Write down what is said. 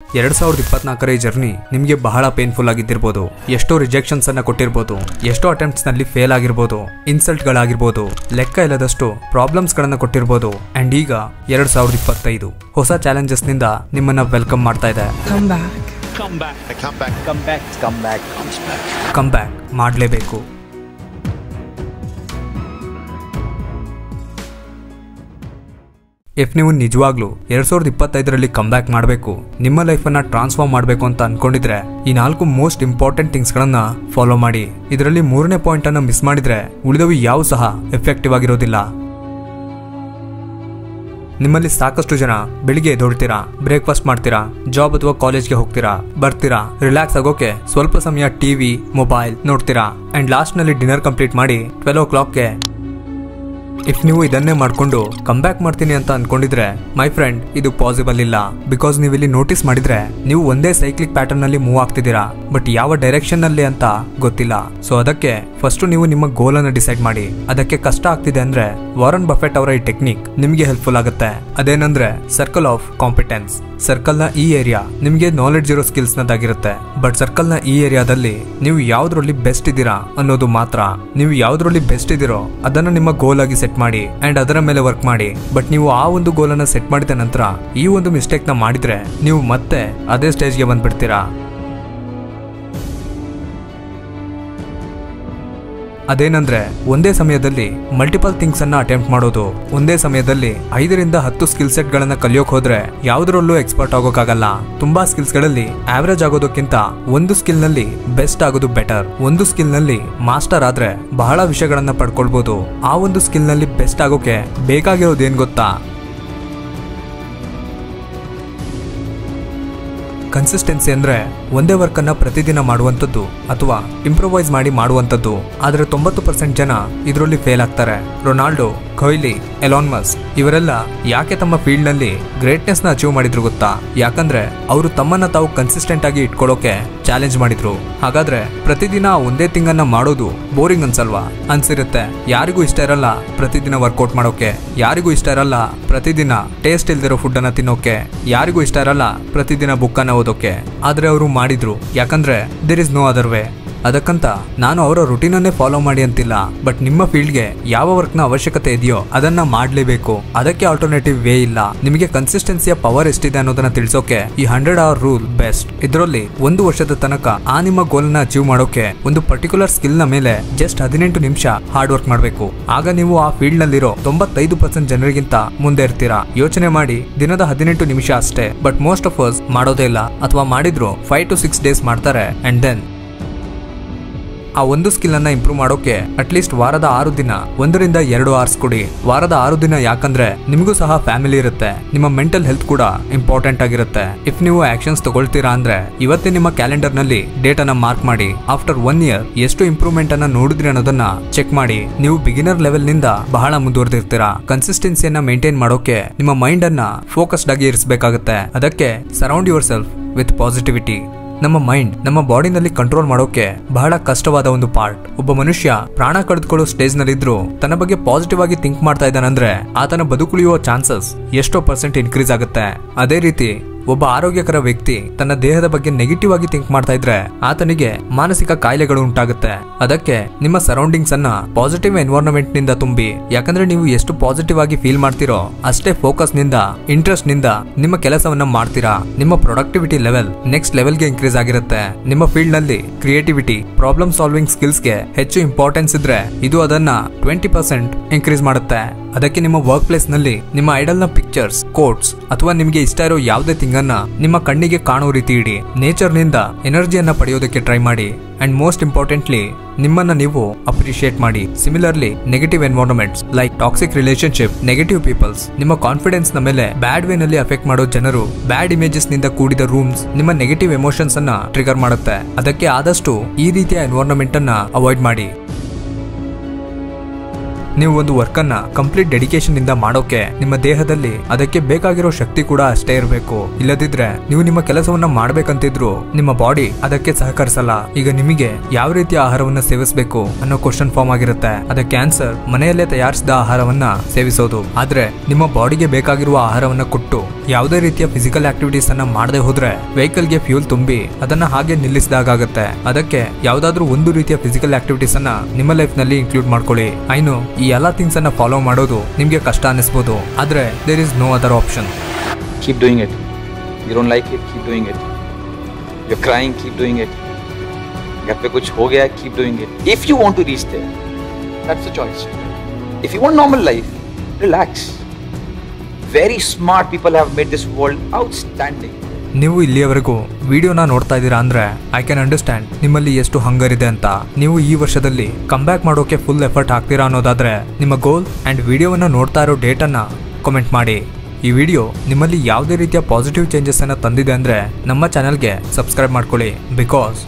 2024 journey ನಿಮಗೆ ಬಹಳ painful ಆಗಿದ್ದಿರಬಹುದು. ಎಷ್ಟೋ ರಿಜೆಕ್ಷನ್ಸ್ ಅನ್ನ ಕೊಟ್ಟಿರಬಹುದು, ಎಷ್ಟೋ ಅಟೆಂಪ್ಟ್ಸ್ ನಲ್ಲಿ ಫೇಲ್ ಆಗಿರಬಹುದು, ಇನ್ಸಲ್ಟ್ ಗಳಾಗಿರಬಹುದು, ಲೆಕ್ಕ ಇಲ್ಲದಷ್ಟು ಪ್ರಾಬ್ಲಮ್ಸ್ ಗಳನ್ನ ಕೊಟ್ಟಿರಬಹುದು. ಅಂಡ್ ಈಗ 2025 ಹೊಸ ಚಾಲೆಂಜಸ್ ನಿಂದ ನಿಮ್ಮನ್ನ ವೆಲ್ಕಮ್ ಮಾಡ್ತಾ ಇದೆ. ಕಮ್ ಬ್ಯಾಕ್ ಮಾಡಲೇಬೇಕು. ಇಫ್ ನೀವು ನಿಜವಾಗ್ಲೂ 2025ರಲ್ಲಿ ಕಮ್ ಬ್ಯಾಕ್ ಮಾಡಬೇಕು, ನಿಮ್ಮ ಲೈಫನ್ನ ಟ್ರಾನ್ಸ್ಫಾರ್ಮ್ ಮಾಡಬೇಕು ಅಂತ ಅನ್ಕೊಂಡಿದ್ರೆ ಈ 4 ಮೋಸ್ಟ್ ಇಂಪಾರ್ಟೆಂಟ್ ಥಿಂಗ್ಸ್ ಗಳನ್ನ ಫಾಲೋ ಮಾಡಿ. ಇದರಲ್ಲಿ 3ನೇ ಪಾಯಿಂಟ್ ಅನ್ನ ಮಿಸ್ ಮಾಡಿದ್ರೆ ಉಳಿದವು ಯಾವ ಸಹ ಎಫೆಕ್ಟಿವ್ ಆಗಿರೋದಿಲ್ಲ. ನಿಮ್ಮಲ್ಲಿ ಸಾಕಷ್ಟು ಜನ ಬೆಳಿಗ್ಗೆ ಎದ್ದೇಳ್ತೀರಾ, ಬ್ರೇಕ್ಫಾಸ್ಟ್ ಮಾಡ್ತೀರಾ, ಜಾಬ್ ಅಥವಾ ಕಾಲೇಜ್ಗೆ ಹೋಗ್ತೀರಾ, ಬರ್ತೀರಾ, ರಿಲ್ಯಾಕ್ಸ್ ಆಗೋಕೆ ಸ್ವಲ್ಪ ಸಮಯ ಟಿವಿ, ಮೊಬೈಲ್ ನೋಡ್ತೀರಾ ಅಂಡ್ ಲಾಸ್ಟ್ ನಲ್ಲಿ ಡಿನ್ನರ್ ಕಂಪ್ಲೀಟ್ ಮಾಡಿ 12 o'clockಗೆ ಇಫ್ ನೀವು ಇದನ್ನೇ ಮಾಡ್ಕೊಂಡು ಕಮ್ ಬ್ಯಾಕ್ ಮಾಡ್ತೀನಿ ಅಂತ ಅನ್ಕೊಂಡಿದ್ರೆ ಮೈ ಫ್ರೆಂಡ್ ಇದು ಪಾಸಿಬಲ್ ಇಲ್ಲ. ಬಿಕಾಸ್ ನೀವು ಇಲ್ಲಿ ನೋಟಿಸ್ ಮಾಡಿದ್ರೆ ನೀವು ಒಂದೇ ಸೈಕ್ಲಿಕ್ ಪ್ಯಾಟರ್ನ್ ನಲ್ಲಿ ಮೂವ್ ಆಗ್ತಿದ್ದೀರಾ, ಬಟ್ ಯಾವ ಡೈರೆಕ್ಷನ್ ನಲ್ಲಿ ಅಂತ ಗೊತ್ತಿಲ್ಲ. ಸೊ ಅದಕ್ಕೆ ಫಸ್ಟ್ ನೀವು ನಿಮ್ಮ ಗೋಲ್ ಅನ್ನು ಡಿಸೈಡ್ ಮಾಡಿ. ಅದಕ್ಕೆ ಕಷ್ಟ ಆಗ್ತಿದೆ ಅಂದ್ರೆ ವಾರನ್ ಬಫೆಟ್ ಅವರ ಈ ಟೆಕ್ನಿಕ್ ನಿಮಗೆ ಹೆಲ್ಪ್ಫುಲ್ ಆಗುತ್ತೆ. ಅದೇನಂದ್ರೆ ಸರ್ಕಲ್ ಆಫ್ ಕಾಂಪಿಟೆನ್ಸ್. ಸರ್ಕಲ್ ನ ಈ ಏರಿಯಾ ನಿಮಗೆ ನಾಲೆಡ್ಜ್ ಇರೋ ಸ್ಕಿಲ್ಸ್ ನದಾಗಿರುತ್ತೆ, ಬಟ್ ಸರ್ಕಲ್ ನ ಈ ಏರಿಯಾದಲ್ಲಿ ನೀವು ಯಾವ್ದ್ರಲ್ಲಿ ಬೆಸ್ಟ್ ಇದ್ದೀರಾ ಅನ್ನೋದು ಮಾತ್ರ. ನೀವು ಯಾವ್ದ್ರಲ್ಲಿ ಬೆಸ್ಟ್ ಇದ್ದೀರೋ ಅದನ್ನ ನಿಮ್ಮ ಗೋಲ್ ಆಗಿ ಸೆಟ್ ಮಾಡಿ ಅಂಡ್ ಅದರ ಮೇಲೆ ವರ್ಕ್ ಮಾಡಿ. ಬಟ್ ನೀವು ಆ ಒಂದು ಗೋಲ್ ಅನ್ನ ಸೆಟ್ ಮಾಡಿದ ನಂತರ ಈ ಒಂದು ಮಿಸ್ಟೇಕ್ ನ ಮಾಡಿದ್ರೆ ನೀವು ಮತ್ತೆ ಅದೇ ಸ್ಟೇಜ್ಗೆ ಬಂದ್ಬಿಡ್ತೀರಾ. ಅದೇನಂದ್ರೆ ಒಂದೇ ಸಮಯದಲ್ಲಿ ಮಲ್ಟಿಪಲ್ ಥಿಂಗ್ಸ್ ಅನ್ನ ಅಟೆಂಪ್ಟ್ ಮಾಡೋದು. ಒಂದೇ ಸಮಯದಲ್ಲಿ 5 ರಿಂದ 10 ಸ್ಕಿಲ್ ಸೆಟ್ ಗಳನ್ನ ಕಲಿಯೋಕ್ ಹೋದ್ರೆ ಯಾವ್ದ್ರಲ್ಲೂ ಎಕ್ಸ್ಪರ್ಟ್ ಆಗೋಕ್ಕಾಗಲ್ಲ. ತುಂಬಾ ಸ್ಕಿಲ್ಸ್ ಗಳಲ್ಲಿ ಆವರೇಜ್ ಆಗೋದಕ್ಕಿಂತ ಒಂದು ಸ್ಕಿಲ್ ನಲ್ಲಿ ಬೆಸ್ಟ್ ಆಗೋದು ಬೆಟರ್. ಒಂದು ಸ್ಕಿಲ್ ನಲ್ಲಿ ಮಾಸ್ಟರ್ ಆದ್ರೆ ಬಹಳ ವಿಷಯಗಳನ್ನ ಪಡ್ಕೊಳ್ಬಹುದು. ಆ ಒಂದು ಸ್ಕಿಲ್ ನಲ್ಲಿ ಬೆಸ್ಟ್ ಆಗೋಕೆ ಬೇಕಾಗಿರೋದೇನ್ ಗೊತ್ತಾ? ಕನ್ಸಿಸ್ಟೆನ್ಸಿ ಅಂದ್ರೆ ಒಂದೇ ವರ್ಕ್ ಅನ್ನ ಪ್ರತಿದಿನ ಮಾಡುವಂತದ್ದು ಅಥವಾ ಇಂಪ್ರೂವೈಸ್ ಮಾಡಿ ಮಾಡುವಂತದ್ದು. ಆದ್ರೆ 90% ಜನ ಇದರಲ್ಲಿ ಫೇಲ್ ಆಗ್ತಾರೆ. ರೊನಾಲ್ಡೋ, ಕೊಹ್ಲಿ, ಎಲಾನ್ ಮಸ್ಕ್ ಇವರೆಲ್ಲ ಯಾಕೆ ತಮ್ಮ ಫೀಲ್ಡ್ ನಲ್ಲಿ ಗ್ರೇಟ್ನೆಸ್ ನ ಅಚೀವ್ ಮಾಡಿದ್ರು ಗೊತ್ತಾ? ಯಾಕಂದ್ರೆ ಅವರು ತಮ್ಮನ್ನ ತಾವು ಕನ್ಸಿಸ್ಟೆಂಟ್ ಆಗಿ ಇಟ್ಕೊಳ್ಳೋಕೆ ಚಾಲೆಂಜ್ ಮಾಡಿದ್ರು. ಹಾಗಾದ್ರೆ ಪ್ರತಿದಿನ ಒಂದೇ ಥಿಂಗ್ ಅನ್ನ ಮಾಡೋದು ಬೋರಿಂಗ್ ಅನ್ಸಲ್ವಾ? ಅನ್ಸಿರುತ್ತೆ. ಯಾರಿಗೂ ಇಷ್ಟ ಇರಲ್ಲ ಪ್ರತಿದಿನ ವರ್ಕೌಟ್ ಮಾಡೋಕೆ, ಯಾರಿಗೂ ಇಷ್ಟ ಇರಲ್ಲ ಪ್ರತಿದಿನ ಟೇಸ್ಟ್ ಇಲ್ದಿರೋ ಫುಡ್ ಅನ್ನ ತಿನ್ನೋಕೆ, ಯಾರಿಗೂ ಇಷ್ಟ ಇರಲ್ಲ ಪ್ರತಿದಿನ ಬುಕ್ ಅನ್ನ ಓದೋಕೆ. ಆದ್ರೆ ಅವರು ಮಾಡಿದ್ರು, ಯಾಕಂದ್ರೆ there is no other way. ಅದಕ್ಕಂತ ನಾನು ಅವರ ರುಟೀನ್ ಅನ್ನೇ ಫಾಲೋ ಮಾಡಿ ಅಂತಿಲ್ಲ, ಬಟ್ ನಿಮ್ಮ ಫೀಲ್ಡ್ಗೆ ಯಾವ ವರ್ಕ್ ನ ಅವಶ್ಯಕತೆ ಇದೆಯೋ ಅದನ್ನ ಮಾಡ್ಲೇಬೇಕು. ಅದಕ್ಕೆ ಆಲ್ಟರ್ನೇಟಿವ್ ವೇ ಇಲ್ಲ. ನಿಮಗೆ ಕನ್ಸಿಸ್ಟೆನ್ಸಿಯ ಪವರ್ ಎಷ್ಟಿದೆ ಅನ್ನೋದನ್ನ ತಿಳಿಸೋಕೆ ಈ 100 hour ರೂಲ್ ಬೆಸ್ಟ್. ಇದರಲ್ಲಿ 1 ವರ್ಷದ ತನಕ ಆ ನಿಮ್ಮ ಗೋಲ್ ನ ಅಚೀವ್ ಮಾಡೋಕೆ ಒಂದು ಪರ್ಟಿಕ್ಯುಲರ್ ಸ್ಕಿಲ್ ನ ಮೇಲೆ ಜಸ್ಟ್ 18 ನಿಮಿಷ ಹಾರ್ಡ್ ವರ್ಕ್ ಮಾಡಬೇಕು. ಆಗ ನೀವು ಆ ಫೀಲ್ಡ್ ನಲ್ಲಿರೋ 95% ಜನರಿಗಿಂತ ಮುಂದೆ ಇರ್ತೀರಾ. ಯೋಚನೆ ಮಾಡಿ, ದಿನದ 18 ನಿಮಿಷ ಅಷ್ಟೇ, ಬಟ್ ಮೋಸ್ಟ್ ಆಫ್ ಅಸ್ ಮಾಡೋದೇ ಇಲ್ಲ, ಅಥವಾ ಮಾಡಿದ್ರು 5 to 6 days ಮಾಡ್ತಾರೆ. ಅಂಡ್ ದೆನ್ ಆ ಒಂದು ಸ್ಕಿಲ್ ಅನ್ನ ಇಂಪ್ರೂವ್ ಮಾಡೋಕೆ ಅಟ್ಲೀಸ್ಟ್ ವಾರದ 6 ದಿನ 1 ರಿಂದ 2 hours ಕೊಡಿ. ವಾರದ 6 ದಿನ ಯಾಕಂದ್ರೆ ನಿಮಗೂ ಸಹ ಫ್ಯಾಮಿಲಿ ಇರುತ್ತೆ, ನಿಮ್ಮ ಮೆಂಟಲ್ ಹೆಲ್ತ್ ಕೂಡ ಇಂಪಾರ್ಟೆಂಟ್ ಆಗಿರುತ್ತೆ. ಇಫ್ ನೀವು ಆಕ್ಷನ್ಸ್ ತಗೊಳ್ತೀರಾ ಅಂದ್ರೆ ಇವತ್ತೇ ನಿಮ್ಮ ಕ್ಯಾಲೆಂಡರ್ ನಲ್ಲಿ ಡೇಟ್ ಅನ್ನ ಮಾರ್ಕ್ ಮಾಡಿ. ಆಫ್ಟರ್ 1 year ಎಷ್ಟು ಇಂಪ್ರೂವ್ಮೆಂಟ್ ಅನ್ನ ನೋಡಿದ್ರಿ ಅನ್ನೋದನ್ನ ಚೆಕ್ ಮಾಡಿ. ನೀವು ಬಿಗಿನರ್ ಲೆವೆಲ್ ನಿಂದ ಬಹಳ ಮುಂದುವರೆದಿರ್ತೀರಾ. ಕನ್ಸಿಸ್ಟೆನ್ಸಿಯನ್ನ ಮೇಂಟೈನ್ ಮಾಡೋಕೆ ನಿಮ್ಮ ಮೈಂಡ್ ಅನ್ನ ಫೋಕಸ್ಡ್ ಆಗಿ ಇರಿಸಬೇಕಾಗುತ್ತೆ. ಅದಕ್ಕೆ surround your self with positivity. ನಮ್ಮ ಮೈಂಡ್ ನಮ್ಮ ಬಾಡಿನಲ್ಲಿ ಕಂಟ್ರೋಲ್ ಮಾಡೋಕೆ ಬಹಳ ಕಷ್ಟವಾದ ಒಂದು ಪಾರ್ಟ್. ಒಬ್ಬ ಮನುಷ್ಯ ಪ್ರಾಣ ಕಳೆದುಕೊಳ್ಳೋ ಸ್ಟೇಜ್ ನಲ್ಲಿದ್ರು ತನ್ನ ಬಗ್ಗೆ ಪಾಸಿಟಿವ್ ಆಗಿ ಥಿಂಕ್ ಮಾಡ್ತಾ ಇದ್ದಾನಂದ್ರೆ ಆತನ ಬದುಕುಳಿಯುವ ಚಾನ್ಸಸ್ ಎಷ್ಟೋ % ಇನ್ಕ್ರೀಸ್ ಆಗುತ್ತೆ. ಅದೇ ರೀತಿ ಒಬ್ಬ ಆರೋಗ್ಯಕರ ವ್ಯಕ್ತಿ ತನ್ನ ದೇಹದ ಬಗ್ಗೆ ನೆಗೆಟಿವ್ ಆಗಿ ಥಿಂಕ್ ಮಾಡ್ತಾ ಇದ್ರೆ ಆತನಿಗೆ ಮಾನಸಿಕ ಕಾಯಿಲೆಗಳು ಉಂಟಾಗುತ್ತೆ. ಅದಕ್ಕೆ ನಿಮ್ಮ ಸರೌಂಡಿಂಗ್ಸ್ ಅನ್ನ ಪಾಸಿಟಿವ್ ಎನ್ವೈರನ್ಮೆಂಟ್ ನಿಂದ ತುಂಬಿ. ಯಾಕಂದ್ರೆ ನೀವು ಎಷ್ಟು ಪಾಸಿಟಿವ್ ಆಗಿ ಫೀಲ್ ಮಾಡ್ತೀರೋ ಅಷ್ಟೇ ಫೋಕಸ್ ನಿಂದ, ಇಂಟ್ರೆಸ್ಟ್ ನಿಂದ ನಿಮ್ಮ ಕೆಲಸವನ್ನ ಮಾಡ್ತೀರಾ. ನಿಮ್ಮ ಪ್ರೊಡಕ್ಟಿವಿಟಿ ಲೆವೆಲ್ ನೆಕ್ಸ್ಟ್ ಲೆವೆಲ್ಗೆ ಇನ್ಕ್ರೀಸ್ ಆಗಿರುತ್ತೆ. ನಿಮ್ಮ ಫೀಲ್ಡ್ ನಲ್ಲಿ ಕ್ರಿಯೇಟಿವಿಟಿ, ಪ್ರಾಬ್ಲಮ್ ಸಾಲ್ವಿಂಗ್ ಸ್ಕಿಲ್ಸ್ಗೆ ಹೆಚ್ಚು ಇಂಪಾರ್ಟೆನ್ಸ್ ಇದ್ರೆ ಇದು ಅದನ್ನ 20% ಇನ್ಕ್ರೀಸ್ ಮಾಡುತ್ತೆ. ಅದಕ್ಕೆ ನಿಮ್ಮ ವರ್ಕ್ ಪ್ಲೇಸ್ ನಲ್ಲಿ ನಿಮ್ಮ ಐಡಲ್ ನ ಪಿಕ್ಚರ್ಸ್, ಕೋಟ್ಸ್ ಅಥವಾ ನಿಮಗೆ ಇಷ್ಟ ಇರೋ ಯಾವುದೇ ಥಿಂಗ್ ಅನ್ನ ನಿಮ್ಮ ಕಣ್ಣಿಗೆ ಕಾಣೋ ರೀತಿ ಇಡಿ. ನೇಚರ್ ನಿಂದ ಎನರ್ಜಿಯನ್ನ ಪಡೆಯೋದಕ್ಕೆ ಟ್ರೈ ಮಾಡಿ. ಅಂಡ್ ಮೋಸ್ಟ್ ಇಂಪಾರ್ಟೆಂಟ್ಲಿ ನಿಮ್ಮನ್ನ ನೀವು ಅಪ್ರಿಶಿಯೇಟ್ ಮಾಡಿ. Similarly negative environments like toxic relationship, negative peoples, ನಿಮ್ಮ ಕಾನ್ಫಿಡೆನ್ಸ್ ನ ಮೇಲೆ ಬ್ಯಾಡ್ ವೇ ನಲ್ಲಿ ಅಫೆಕ್ಟ್ ಮಾಡೋ ಜನರು, ಬ್ಯಾಡ್ ಇಮೇಜಸ್ ನಿಂದ ಕೂಡಿದ ರೂಮ್ಸ್ ನಿಮ್ಮ ನೆಗೆಟಿವ್ ಎಮೋಷನ್ಸ್ ಅನ್ನ ಟ್ರಿಗರ್ ಮಾಡುತ್ತೆ. ಅದಕ್ಕೆ ಆದಷ್ಟು ಈ ರೀತಿಯ ಎನ್ವೈರನ್ಮೆಂಟ್ ಅನ್ನ ಅವಾಯ್ಡ್ ಮಾಡಿ. ನೀವು ಒಂದು ವರ್ಕ್ ಅನ್ನ ಕಂಪ್ಲೀಟ್ ಡೆಡಿಕೇಶನ್ ಇಂದ ಮಾಡೋಕೆ ನಿಮ್ಮ ದೇಹದಲ್ಲಿ ಅದಕ್ಕೆ ಬೇಕಾಗಿರೋ ಶಕ್ತಿ ಕೂಡ ಅಷ್ಟೇ ಇರಬೇಕು. ಇಲ್ಲದಿದ್ರೆ ನೀವು ನಿಮ್ಮ ಕೆಲಸವನ್ನ ಮಾಡ್ಬೇಕಂತಿದ್ರು ನಿಮ್ಮ ಬಾಡಿ ಅದಕ್ಕೆ ಸಹಕರಿಸಲ್ಲ. ಈಗ ನಿಮಗೆ ಯಾವ ರೀತಿಯ ಆಹಾರವನ್ನ ಸೇವಿಸಬೇಕು ಅನ್ನೋ ಕ್ವಶನ್ ಫಾರ್ಮ್ ಆಗಿರುತ್ತೆ. ಅದಕ್ಕೆ ಆನ್ಸರ್ ಮನೆಯಲ್ಲೇ ತಯಾರಿಸಿದ ಆಹಾರವನ್ನ ಸೇವಿಸೋದು. ಆದ್ರೆ ನಿಮ್ಮ ಬಾಡಿಗೆ ಬೇಕಾಗಿರುವ ಆಹಾರವನ್ನ ಕೊಟ್ಟು ಯಾವುದೇ ರೀತಿಯ ಫಿಸಿಕಲ್ ಆಕ್ಟಿವಿಟೀಸ್ ಅನ್ನ ಮಾಡದೆ ಹೋದ್ರೆ ವೆಹಿಕಲ್ ಗೆ ಫ್ಯೂಲ್ ತುಂಬಿ ಅದನ್ನ ಹಾಗೆ ನಿಲ್ಲಿಸಿದಾಗುತ್ತೆ. ಅದಕ್ಕೆ ಯಾವ್ದಾದ್ರು ಒಂದು ರೀತಿಯ ಫಿಸಿಕಲ್ ಆಕ್ಟಿವಿಟೀಸ್ ಅನ್ನ ನಿಮ್ಮ ಲೈಫ್ ನಲ್ಲಿ ಇನ್ಕ್ಲೂಡ್ ಮಾಡ್ಕೊಳ್ಳಿ. ಐನು ಈ ಎಲ್ಲಾ ಥಿಂಗ್ಸ್ ಅನ್ನ ಫಾಲೋ ಮಾಡೋದು ನಿಮ್ಗೆ ಕಷ್ಟ ಅನಿಸಬಹುದು, ಆದ್ರೆ there is no other option. Keep doing it. You don't like it, keep doing it. You're crying, keep doing it. घर पे कुछ हो गया, keep doing it. If you want to reach there, that's the choice. If you want normal life, relax. Very smart people have made this world outstanding. ನೀವು ಇಲ್ಲಿಯವರೆಗೂ ವಿಡಿಯೋನ ನೋಡ್ತಾ ಇದ್ದೀರಾ ಅಂದ್ರೆ ಐ ಕ್ಯಾನ್ ಅಂಡರ್ಸ್ಟ್ಯಾಂಡ್ ನಿಮ್ಮಲ್ಲಿ ಎಷ್ಟು ಹಂಗರ್ ಇದೆ ಅಂತ. ನೀವು ಈ ವರ್ಷದಲ್ಲಿ ಕಮ್ ಬ್ಯಾಕ್ ಮಾಡೋಕೆ ಫುಲ್ ಎಫರ್ಟ್ ಹಾಕ್ತೀರಾ ಅನ್ನೋದಾದ್ರೆ ನಿಮ್ಮ ಗೋಲ್ ಅಂಡ್ ವಿಡಿಯೋವನ್ನ ನೋಡ್ತಾ ಇರೋ ಡೇಟ್ ಅನ್ನ ಕಾಮೆಂಟ್ ಮಾಡಿ. ಈ ವಿಡಿಯೋ ನಿಮ್ಮಲ್ಲಿ ಯಾವುದೇ ರೀತಿಯ ಪಾಸಿಟಿವ್ ಚೇಂಜಸ್ ಅನ್ನ ತಂದಿದೆ ಅಂದ್ರೆ ನಮ್ಮ ಚಾನೆಲ್ಗೆ ಸಬ್ಸ್ಕ್ರೈಬ್ ಮಾಡ್ಕೊಳ್ಳಿ. ಬಿಕಾಸ್